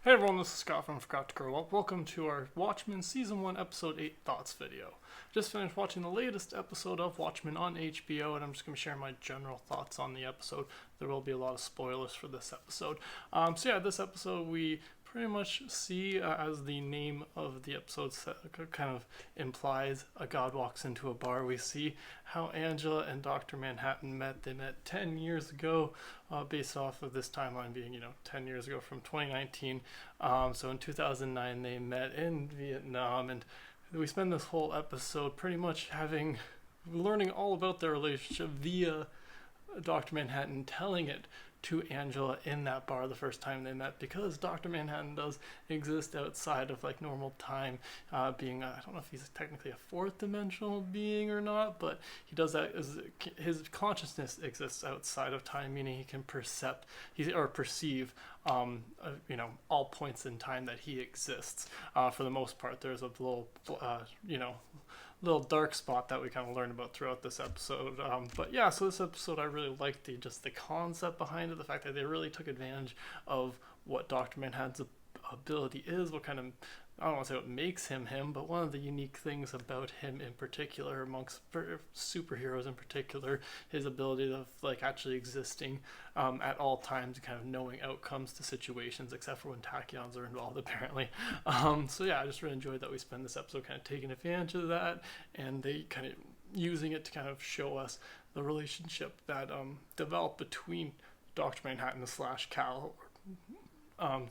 Hey everyone, this is Scott from Forgot to Grow Up. Welcome to our Watchmen Season 1 Episode 8 Thoughts video. Just finished watching the latest episode of Watchmen on HBO, and I'm just going to share my general thoughts on the episode. There will be a lot of spoilers for this episode. This episode we pretty much see, as the name of the episode kind of implies, a god walks into a bar. We see how Angela and Dr. Manhattan met. They met 10 years ago, based off of this timeline being, 10 years ago from 2019. So in 2009 they met in Vietnam, and we spend this whole episode pretty much learning all about their relationship via Dr. Manhattan telling it to Angela in that bar the first time they met, because Dr. Manhattan does exist outside of normal time, being I don't know if he's technically a fourth dimensional being or not, but he does that as his consciousness exists outside of time, meaning he can perceive all points in time that he exists. For the most part, there's a little dark spot that we kind of learned about throughout this episode. So this episode I really liked the concept behind it, the fact that they really took advantage of what Dr. Manhattan's ability is, what kind of, I don't want to say what makes him him, but one of the unique things about him in particular, amongst superheroes in particular, his ability of actually existing at all times, kind of knowing outcomes to situations, except for when tachyons are involved, apparently. I just really enjoyed that we spend this episode kind of taking advantage of that, and they kind of using it to kind of show us the relationship that developed between Dr. Manhattan / Cal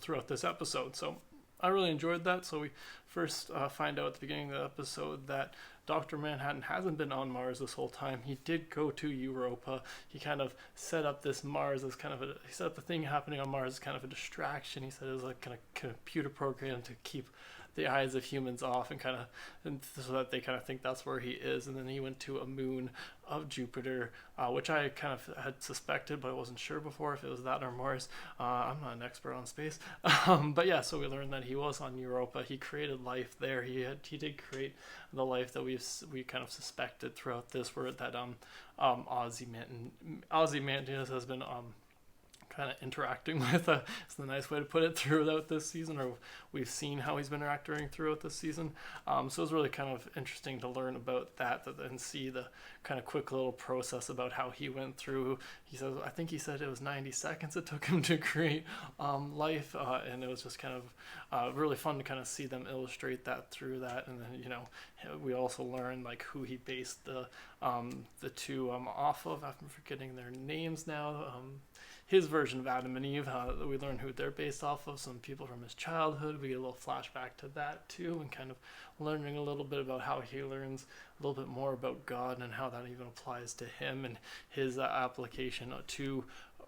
throughout this episode. So I really enjoyed that. So we first find out at the beginning of the episode that Dr. Manhattan hasn't been on Mars this whole time. He did go to Europa. He kind of set up this Mars as he set up the thing happening on Mars as kind of a distraction. He said it was like kind of computer program to keep the eyes of humans off and so that they kind of think that's where he is. And then he went to a moon of Jupiter, which I kind of had suspected, but I wasn't sure before if it was that or Mars. I'm not an expert on space. So we learned that he was on Europa. He created life there. He did create the life that we kind of suspected throughout this, where that Ozymandias has been kind of interacting with, is the nice way to put it, throughout this season, or we've seen how he's been interacting throughout this season. So it was really kind of interesting to learn about that and see the kind of quick little process about how he went through. I think he said it was 90 seconds it took him to create life, and it was just kind of really fun to kind of see them illustrate that through that. And then we also learned who he based the two off of. I'm forgetting their names now. His version of Adam and Eve, we learn who they're based off of, some people from his childhood. We get a little flashback to that too, and kind of learning a little bit about how he learns a little bit more about God and how that even applies to him and his application to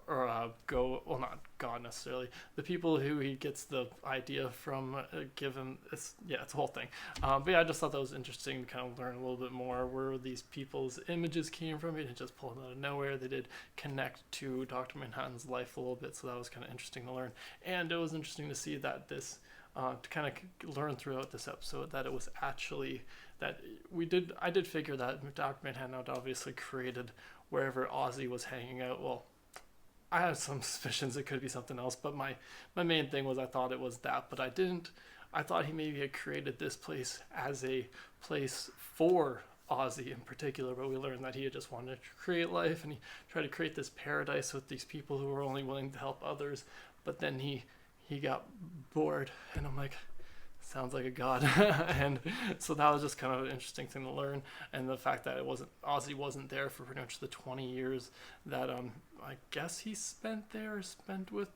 not God necessarily, the people who he gets the idea from, give him, it's a whole thing. I just thought that was interesting to kind of learn a little bit more where these people's images came from. He didn't just pull them out of nowhere. They did connect to Dr. Manhattan's life a little bit, so that was kind of interesting to learn. And it was interesting to see that this, to kind of learn throughout this episode, that it was actually, I did figure that Dr. Manhattan had obviously created wherever Ozzy was hanging out. Well, I had some suspicions it could be something else, but my main thing was I thought it was that, but I didn't. I thought he maybe had created this place as a place for Ozzy in particular, but we learned that he had just wanted to create life, and he tried to create this paradise with these people who were only willing to help others, but then he got bored, and I'm like, sounds like a god. And so that was just kind of an interesting thing to learn, and the fact that Ozzy wasn't there for pretty much the 20 years that I guess he spent with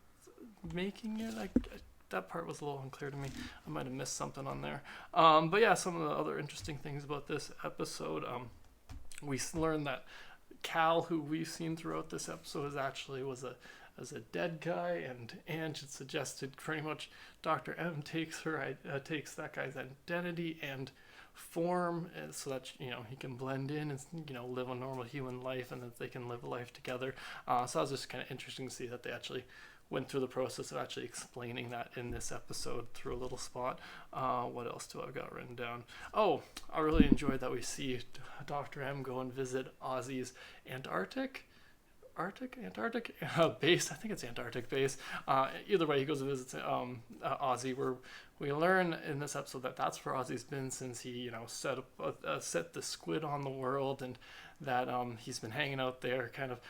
making it. That part was a little unclear to me. I might have missed something on there. Some of the other interesting things about this episode, we learned that Cal, who we've seen throughout this episode, was a dead guy, and Ange had suggested pretty much Dr. M takes that guy's identity and form, and so that he can blend in and live a normal human life, and that they can live a life together. So that was just kind of interesting to see that they actually went through the process of actually explaining that in this episode through a little spot. What else do I got written down? Oh, I really enjoyed that we see Dr. M go and visit Ozzy's Antarctic Antarctic base. I think it's Antarctic base. Either way, he goes to visit Ozzy, where we learn in this episode that that's where Ozzy's been since he, set the squid on the world, and that he's been hanging out there, kind of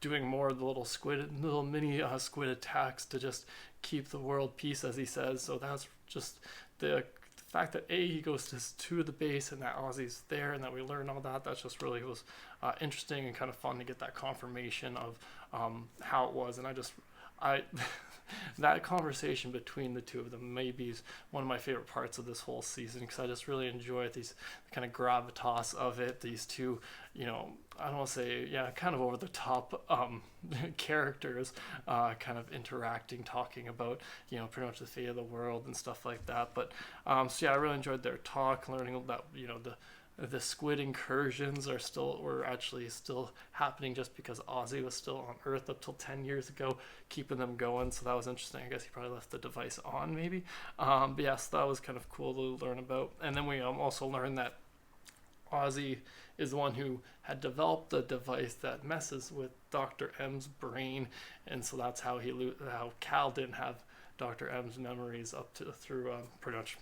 doing more of the little mini squid attacks to just keep the world peace, as he says. So that's just the fact that he goes to the base and that Ozzy's there and that we learn all that. That's just really was interesting and kind of fun to get that confirmation of how it was. And I that conversation between the two of them maybe is one of my favorite parts of this whole season, because I just really enjoy these kind of gravitas of it. These two, I don't want to say, kind of over the top characters, kind of interacting, talking about, pretty much the fate of the world and stuff like that. But so yeah, I really enjoyed their talk, learning about, the squid incursions were actually still happening just because Ozzy was still on Earth up till 10 years ago, keeping them going. So that was interesting. I guess he probably left the device on, maybe. But yes, that was kind of cool to learn about. And then we also learned that Ozzy is the one who had developed the device that messes with Dr. M's brain, and so that's how how Cal didn't have Dr. M's memories through pretty much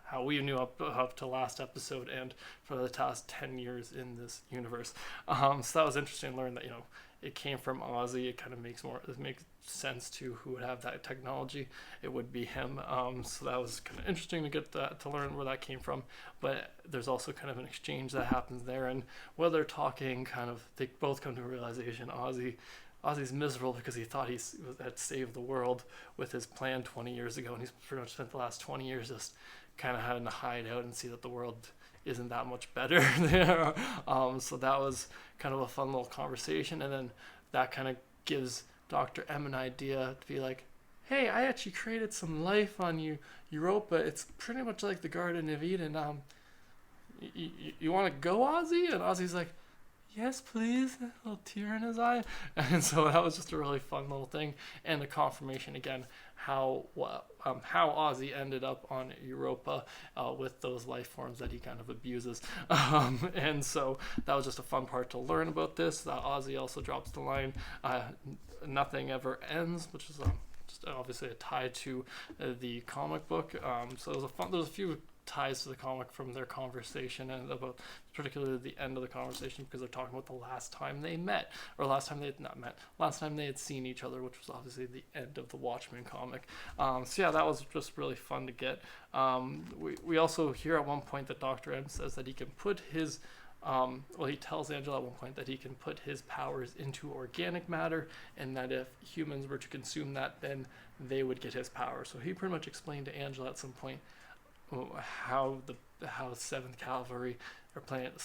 how we knew up to last episode and for the past 10 years in this universe. So that was interesting to learn that, it came from Ozzy. It kind of makes sense to who would have that technology. It would be him. So that was kind of interesting to get to learn where that came from. But there's also kind of an exchange that happens there, and while they're talking, they both come to a realization. Ozzy's miserable because he thought he had saved the world with his plan 20 years ago, and he's pretty much spent the last 20 years just kind of having to hide out and see that the world isn't that much better there. So that was kind of a fun little conversation, and then that kind of gives Dr. M an idea to be like, hey, I actually created some life on Europa. It's pretty much like the Garden of Eden. You want to go, Ozzy? And Ozzy's like, yes, please. A little tear in his eye. And so that was just a really fun little thing, and the confirmation again how Ozzy ended up on Europa with those life forms that he kind of abuses. And so that was just a fun part to learn about this. Ozzy also drops the line, nothing ever ends, which is just obviously a tie to the comic book. So there was a few ties to the comic from their conversation, and about particularly the end of the conversation, because they're talking about the last time they met, or last time they had not met, last time they had seen each other, which was obviously the end of the Watchmen comic. So yeah, that was just really fun to get. We also hear at one point that Dr. M says that he can put his he tells Angela at one point that he can put his powers into organic matter, and that if humans were to consume that, then they would get his power. So he pretty much explained to Angela at some point how 7th Cavalry or Planet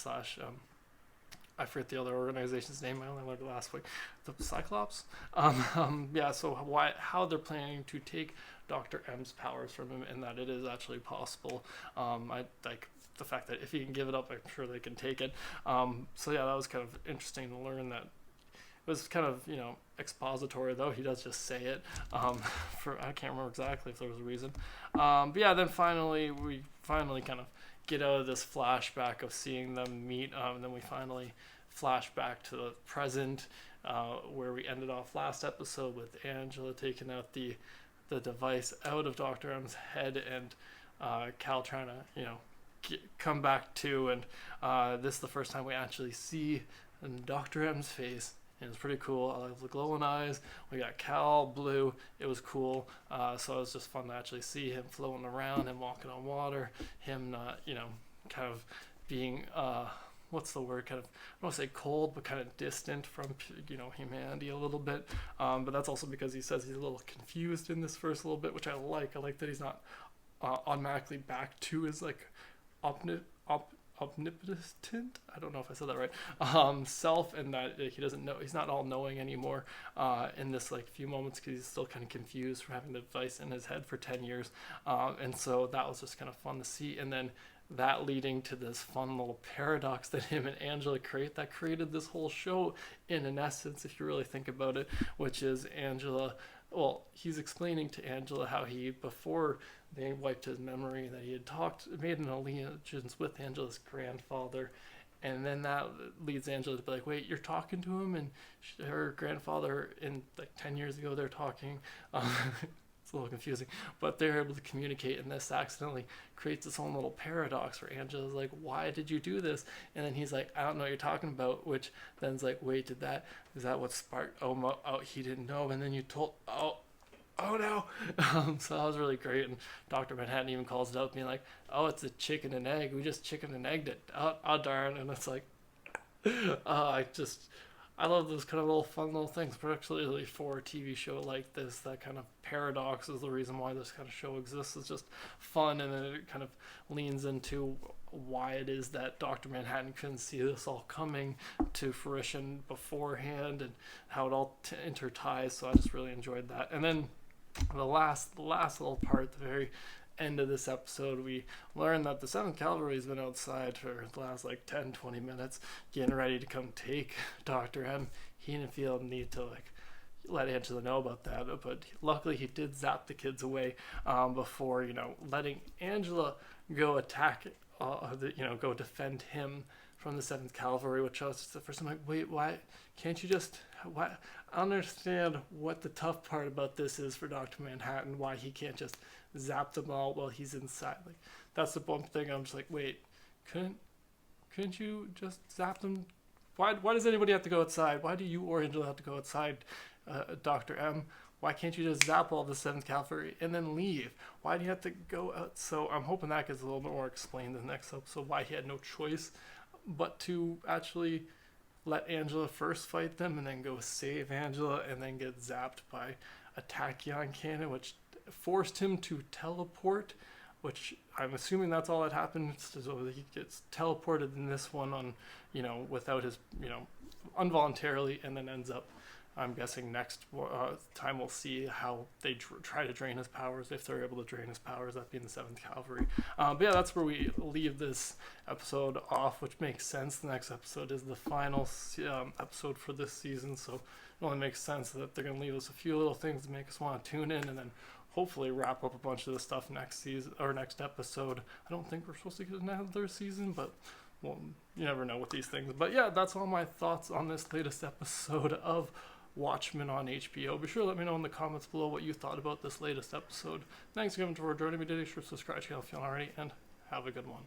I forget the other organization's name. I only learned it last week. The Cyclops. So how they're planning to take Dr. M's powers from him, and that it is actually possible. I like the fact that if he can give it up, I'm sure they can take it. So yeah, that was kind of interesting to learn that. It was kind of, expository, though. He does just say it. I can't remember exactly if there was a reason. But yeah, then we finally kind of get out of this flashback of seeing them meet. And then we finally flash back to the present, where we ended off last episode with Angela taking out the device out of Dr. M's head, and Cal trying to, come back to. And this is the first time we actually see Dr. M's face. And it's pretty cool. I like the glowing eyes. We got Cal blue. It was cool. So it was just fun to actually see him floating around, him walking on water, him not, kind of being, what's the word? Kind of, I don't want to say cold, but kind of distant from, humanity a little bit. But that's also because he says he's a little confused in this first little bit, which I like. I like that he's not automatically back to his omnipotent, I don't know if I said that right, self, and that he doesn't know, he's not all knowing anymore in this few moments, because he's still kind of confused from having the device in his head for 10 years, and so that was just kind of fun to see. And then that leading to this fun little paradox that him and Angela created this whole show in an essence, if you really think about it, which is he's explaining to Angela how before they wiped his memory, that he had made an allegiance with Angela's grandfather, And then that leads Angela to be like, wait, you're talking to him? And her grandfather, in like 10 years ago, they're talking. It's a little confusing, but they're able to communicate, and this accidentally creates its own little paradox where Angela's like, why did you do this? And then he's like, I don't know what you're talking about, which then's like, wait, is that what sparked, he didn't know, and then you told, oh no. So that was really great, and Dr. Manhattan even calls it out, being like, oh, it's a chicken and egg, we just chicken and egged it, oh darn. And it's like, I love those kind of little fun little things, particularly for a TV show like this. That kind of paradox is the reason why this kind of show exists. It's just fun, and then it kind of leans into why it is that Dr. Manhattan couldn't see this all coming to fruition beforehand, and how it all interties. So I just really enjoyed that. And then the last little part, the very end of this episode, we learn that the 7th Cavalry has been outside for the last like 10-20 minutes getting ready to come take Dr. M. He didn't feel the need to like let Angela know about that, but luckily he did zap the kids away before, letting Angela go attack, go defend him from the 7th Cavalry, which I was just the first time like, wait, why can't you just, why? I don't understand what the tough part about this is for Dr. Manhattan, why he can't just zap them all while he's inside. Like, that's the one thing I'm just like, wait, couldn't you just zap them? Why does anybody have to go outside? Why do you or Angela have to go outside, Dr. M? Why can't you just zap all the 7th Cavalry and then leave? Why do you have to go out? So I'm hoping that gets a little bit more explained in the next episode, why he had no choice but to actually let Angela first fight them and then go save Angela and then get zapped by a tachyon cannon, which forced him to teleport, which I'm assuming that's all that happened. So he gets teleported in this one on, without his, involuntarily, and then ends up, I'm guessing next time we'll see how they try to drain his powers, if they're able to drain his powers, that being the 7th Cavalry. But yeah, that's where we leave this episode off, which makes sense. The next episode is the final episode for this season, so it only makes sense that they're going to leave us a few little things to make us want to tune in, and then hopefully wrap up a bunch of the stuff next season or next episode. I don't think we're supposed to get another season, but well, you never know with these things. But yeah, that's all my thoughts on this latest episode of Watchmen on HBO. Be sure to let me know in the comments below what you thought about this latest episode. Thanks again for joining me today. Sure to subscribe to the channel if you haven't already, and have a good one.